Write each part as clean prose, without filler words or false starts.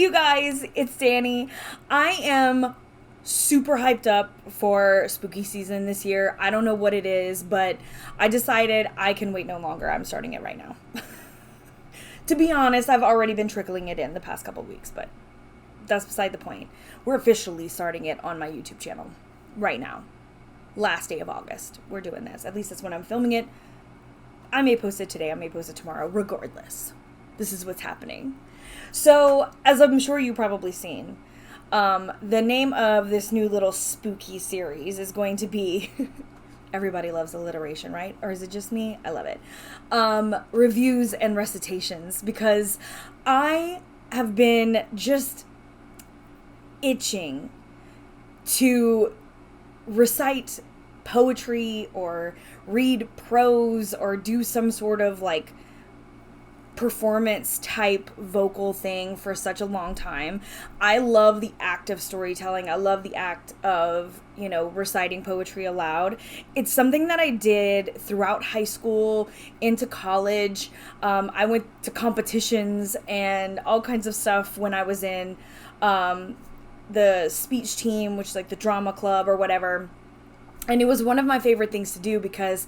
you guys, it's Dani. I am super hyped up for spooky season this year. I don't know what it is, but I decided I can wait no longer. I'm starting it right now. To be honest, I've already been trickling it in the past couple weeks, but that's beside the point. We're officially starting it on my YouTube channel right now. Last day of August, we're doing this. At least that's when I'm filming it. I may post it today, I may post it tomorrow. Regardless, this is what's happening. So, as I'm sure you've probably seen, the name of this new little spooky series is going to be everybody loves alliteration, right? Or is it just me? I love it. Reviews and recitations, because I have been just itching to recite poetry or read prose or do some sort of like performance type vocal thing for such a long time. I love the act of storytelling. I love the act of, reciting poetry aloud. It's something that I did throughout high school, into college. I went to competitions and all kinds of stuff when I was in the speech team, which is like the drama club or whatever. And it was one of my favorite things to do because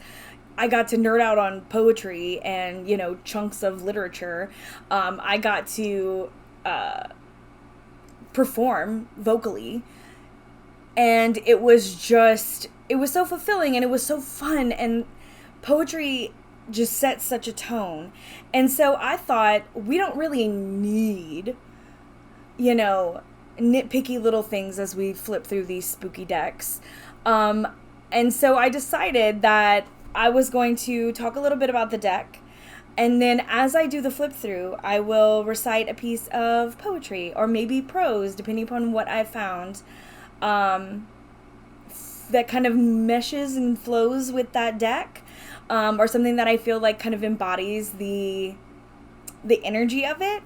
I got to nerd out on poetry and, chunks of literature. I got to perform vocally. And it was so fulfilling and it was so fun. And poetry just sets such a tone. And so I thought, we don't really need, nitpicky little things as we flip through these spooky decks. And so I decided that I was going to talk a little bit about the deck, and then as I do the flip through, I will recite a piece of poetry or maybe prose, depending upon what I found, that kind of meshes and flows with that deck, or something that I feel like kind of embodies the energy of it.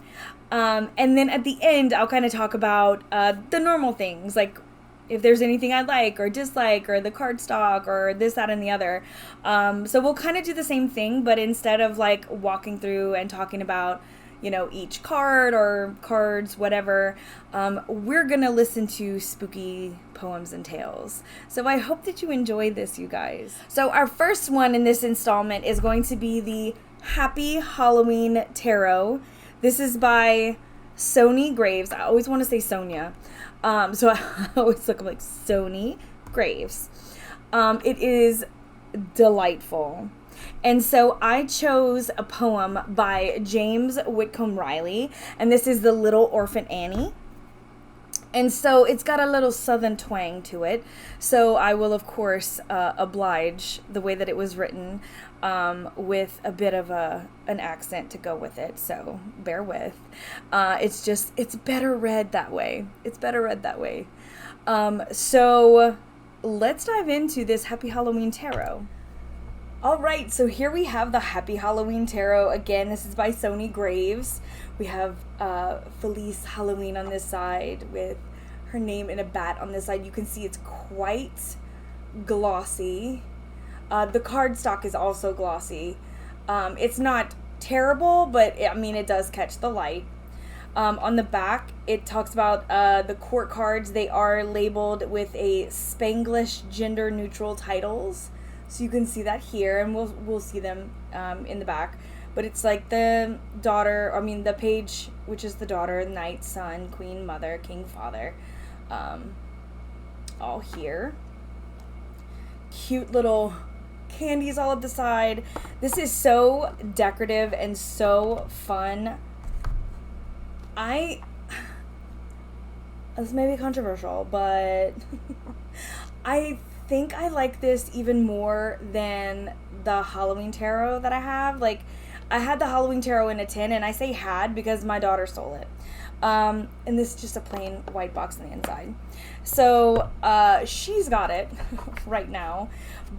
And then at the end, I'll kind of talk about the normal things, like if there's anything I like or dislike or the card stock or this, that, and the other. So we'll kind of do the same thing, but instead of like walking through and talking about, each card or cards, whatever, we're going to listen to spooky poems and tales. So I hope that you enjoy this, you guys. So our first one in this installment is going to be the Happy Halloween Tarot. This is by Sony Graves. I always want to say Sonia. So I always look like Sony Graves. It is delightful. And so I chose a poem by James Whitcomb Riley, and this is The Little Orphant Annie. And so it's got a little southern twang to it. So I will, of course, oblige the way that it was written, with a bit of an accent to go with it. So bear with. It's better read that way. So let's dive into this Happy Halloween Tarot. All right, so here we have the Happy Halloween Tarot. Again, this is by Sony Graves. We have Felice Halloween on this side with her name in a bat on this side. You can see it's quite glossy. The cardstock is also glossy. It's not terrible, but it does catch the light. On the back, it talks about the court cards. They are labeled with a Spanglish gender-neutral titles. So you can see that here, and we'll see them in the back. But it's like the page, which is the daughter, knight, son, queen, mother, king, father, all here. Cute little candies all up the side. This is so decorative and so fun. This may be controversial, but I think I like this even more than the Halloween tarot that I have. Like, I had the Halloween tarot in a tin, and I say had because my daughter stole it. And this is just a plain white box on the inside. So she's got it right now,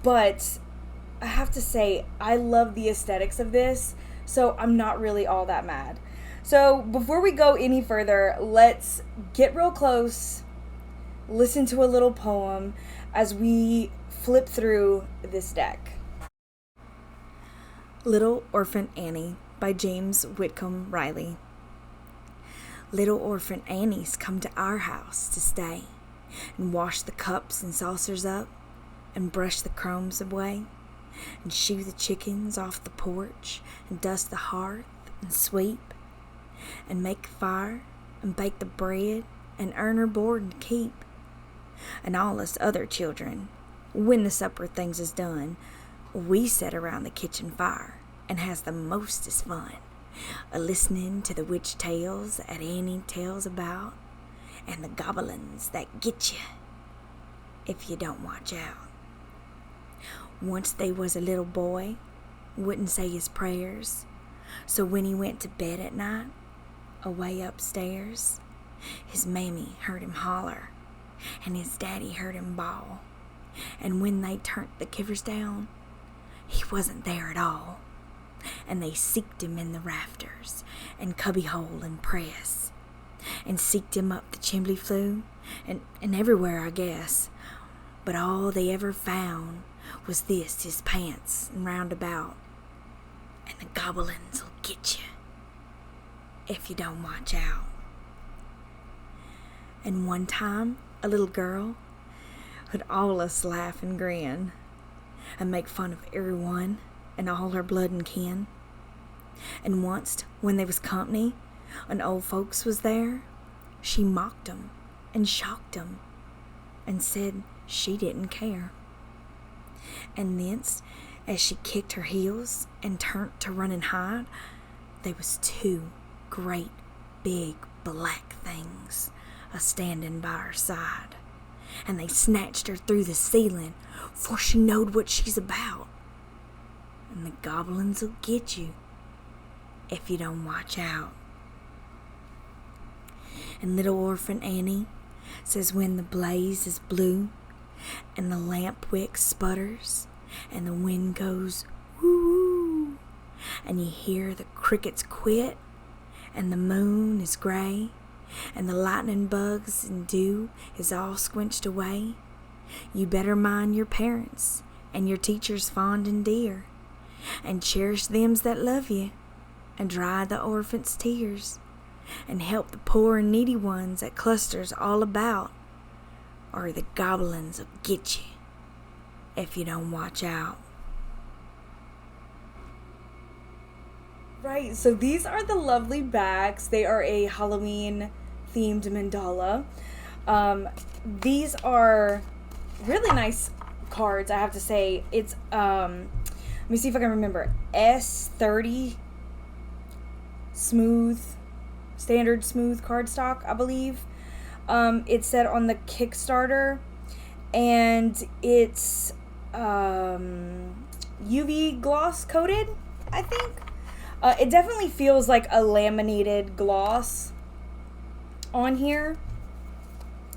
but I have to say I love the aesthetics of this, so I'm not really all that mad. So before we go any further, let's get real close, listen to a little poem as we flip through this deck. Little Orphant Annie by James Whitcomb Riley. Little orphan Annie's come to our house to stay, and wash the cups and saucers up, and brush the crumbs away, and shoo the chickens off the porch, and dust the hearth, and sweep, and make a fire, and bake the bread, and earn her board and keep. And all us other children, when the supper things is done, we set around the kitchen fire, and has the mostest fun, a-listening to the witch tales that Annie tells about, and the goblins that get you if you don't watch out. Once they was a little boy, wouldn't say his prayers, so when he went to bed at night, away upstairs, his mammy heard him holler, and his daddy heard him bawl, and when they turned the kivers down, he wasn't there at all, and they seeked him in the rafters, and cubbyhole and press, and seeked him up the chimney flue, and everywhere, I guess, but all they ever found was this, his pants, and roundabout, and the goblins'll get you if you don't watch out. And one time, a little girl would all us laugh and grin, and make fun of everyone and all her blood and kin. And once, when they was company, and old folks was there, she mocked 'em and shocked 'em, and said she didn't care. And thence, as she kicked her heels and turned to run and hide, they was two great big black things a-standing by her side, and they snatched her through the ceiling, for she knowed what she's about. And the goblins'll get you if you don't watch out. And little orphan Annie says when the blaze is blue, and the lamp wick sputters, and the wind goes woo, and you hear the crickets quit, and the moon is gray, and the lightning bugs and dew is all squinched away, you better mind your parents and your teachers fond and dear, and cherish thems that love you, and dry the orphant's tears, and help the poor and needy ones that clusters all about, or the goblins'll get you if you don't watch out. Right, so these are the lovely bags. They are a Halloween themed mandala. These are really nice cards, I have to say. It's let me see if I can remember. S30 standard smooth cardstock, I believe. It said on the Kickstarter, and it's UV gloss coated, I think. It definitely feels like a laminated gloss on here.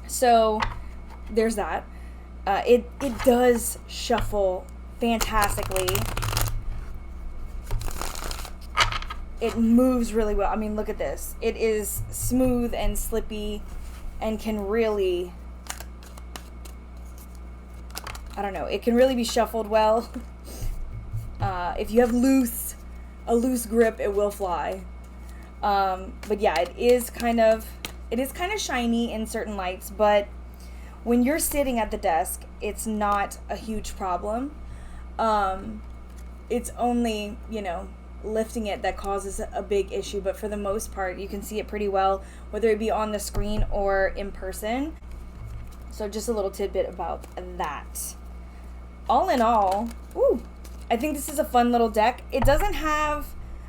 So there's that. It does shuffle fantastically. It moves really well. I mean, look at this. It is smooth and slippy and can really, I don't know, it can really be shuffled well. If you have a loose grip, it will fly. But yeah, it is kind of shiny in certain lights, but when you're sitting at the desk, it's not a huge problem. It's only, lifting it that causes a big issue, but for the most part, you can see it pretty well, whether it be on the screen or in person. So just a little tidbit about that. All in all, I think this is a fun little deck. It doesn't have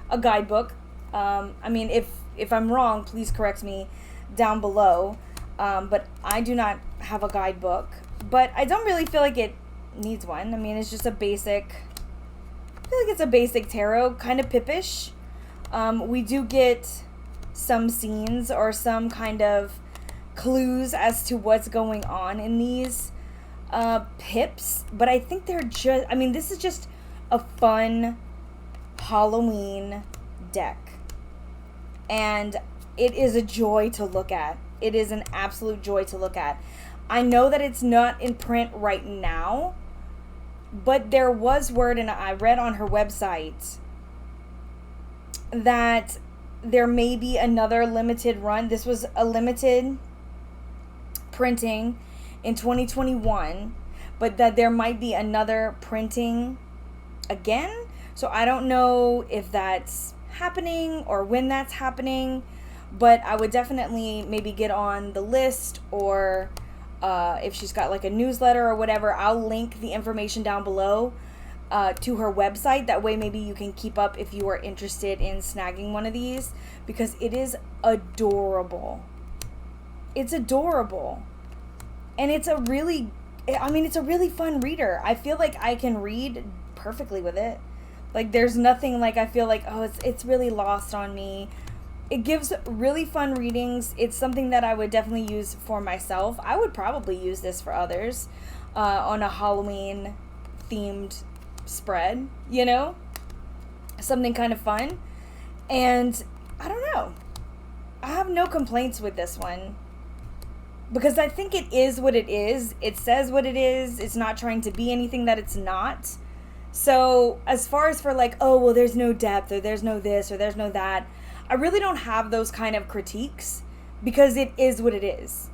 a guidebook. I mean, if I'm wrong, please correct me down below. But I do not have a guidebook. But I don't really feel like it needs one. I mean, it's just a basic, I feel like it's a basic tarot, kind of pippish. We do get some scenes or some kind of clues as to what's going on in these pips. But I think they're just, I mean, this is just a fun Halloween deck. And it is a joy to look at. It is an absolute joy to look at. I know that it's not in print right now, but there was word, and I read on her website, that there may be another limited run. This was a limited printing in 2021, but that there might be another printing again. So I don't know if that's happening or when that's happening, but I would definitely maybe get on the list, or if she's got like a newsletter or whatever, I'll link the information down below to her website. That way maybe you can keep up if you are interested in snagging one of these, because it is adorable. It's adorable. And it's a really fun reader. I feel like I can read perfectly with it. Like, there's nothing like I feel like, oh, it's really lost on me. It gives really fun readings. It's something that I would definitely use for myself. I would probably use this for others on a Halloween themed spread, you know? Something kind of fun. And I don't know. I have no complaints with this one, because I think it is what it is. It says what it is. It's not trying to be anything that it's not. So as far as for like, oh, well, there's no depth, or there's no this, or there's no that, I really don't have those kind of critiques, because it is what it is.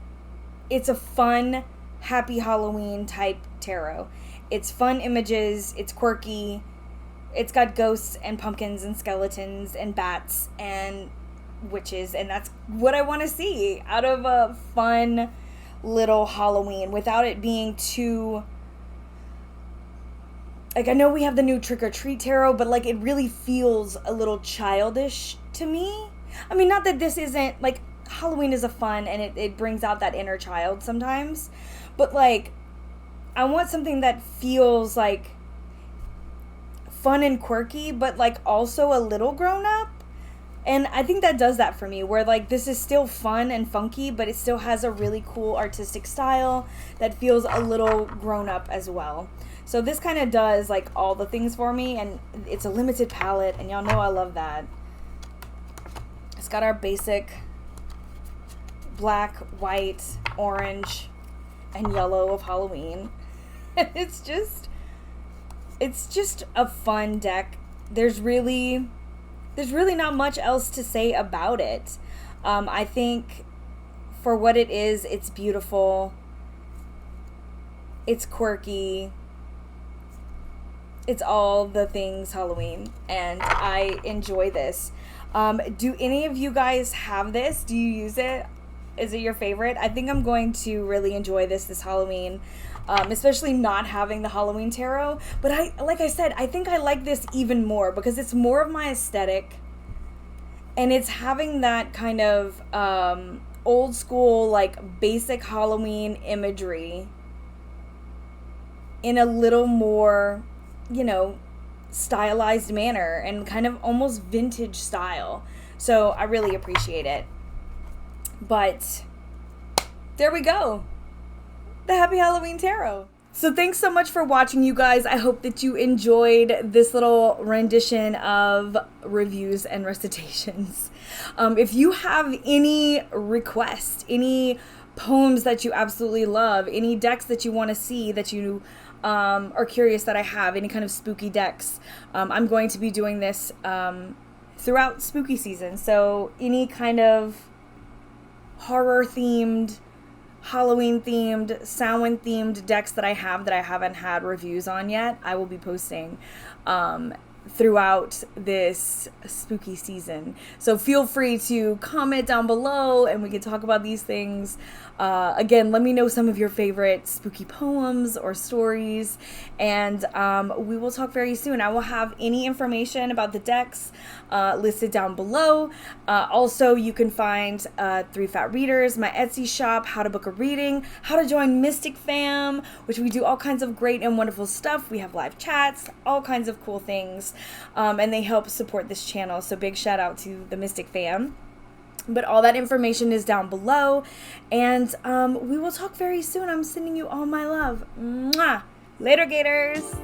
It's a fun, happy Halloween type tarot. It's fun images. It's quirky. It's got ghosts and pumpkins and skeletons and bats and witches, and that's what I want to see out of a fun little Halloween, without it being too, like, I know we have the new Trick or Treat tarot, but like, it really feels a little childish to me. I mean, not that this isn't, like, Halloween is a fun, and it brings out that inner child sometimes, but like, I want something that feels like fun and quirky, but like also a little grown up. And I think that does that for me, where like, this is still fun and funky, but it still has a really cool artistic style that feels a little grown up as well. So this kind of does like all the things for me, and it's a limited palette, and y'all know I love that. It's got our basic black, white, orange, and yellow of Halloween. And it's just a fun deck. There's really not much else to say about it. I think for what it is, it's beautiful. It's quirky. It's all the things Halloween, and I enjoy this. Do any of you guys have this? Do you use it? Is it your favorite? I think I'm going to really enjoy this Halloween, especially not having the Halloween tarot. But like I said, I think I like this even more because it's more of my aesthetic, and it's having that kind of old school, like, basic Halloween imagery in a little more, you know, stylized manner, and kind of almost vintage style. So I really appreciate it. But there we go. The Happy Halloween Tarot. So thanks so much for watching, you guys. I hope that you enjoyed this little rendition of reviews and recitations. If you have any requests, any poems that you absolutely love, any decks that you want to see, that you are curious that I have, any kind of spooky decks, I'm going to be doing this throughout spooky season. So any kind of horror themed, Halloween themed, Samhain themed decks that I haven't had reviews on yet, I will be posting throughout this spooky season. So feel free to comment down below, and we can talk about these things. Again, let me know some of your favorite spooky poems or stories, and we will talk very soon. I will have any information about the decks listed down below. Also, you can find 3 Fat Readers, my Etsy shop, how to book a reading, how to join Mystic Fam, which we do all kinds of great and wonderful stuff. We have live chats, all kinds of cool things, and they help support this channel. So big shout out to the Mystic Fam. But all that information is down below, and we will talk very soon. I'm sending you all my love. Mwah! Later, Gators!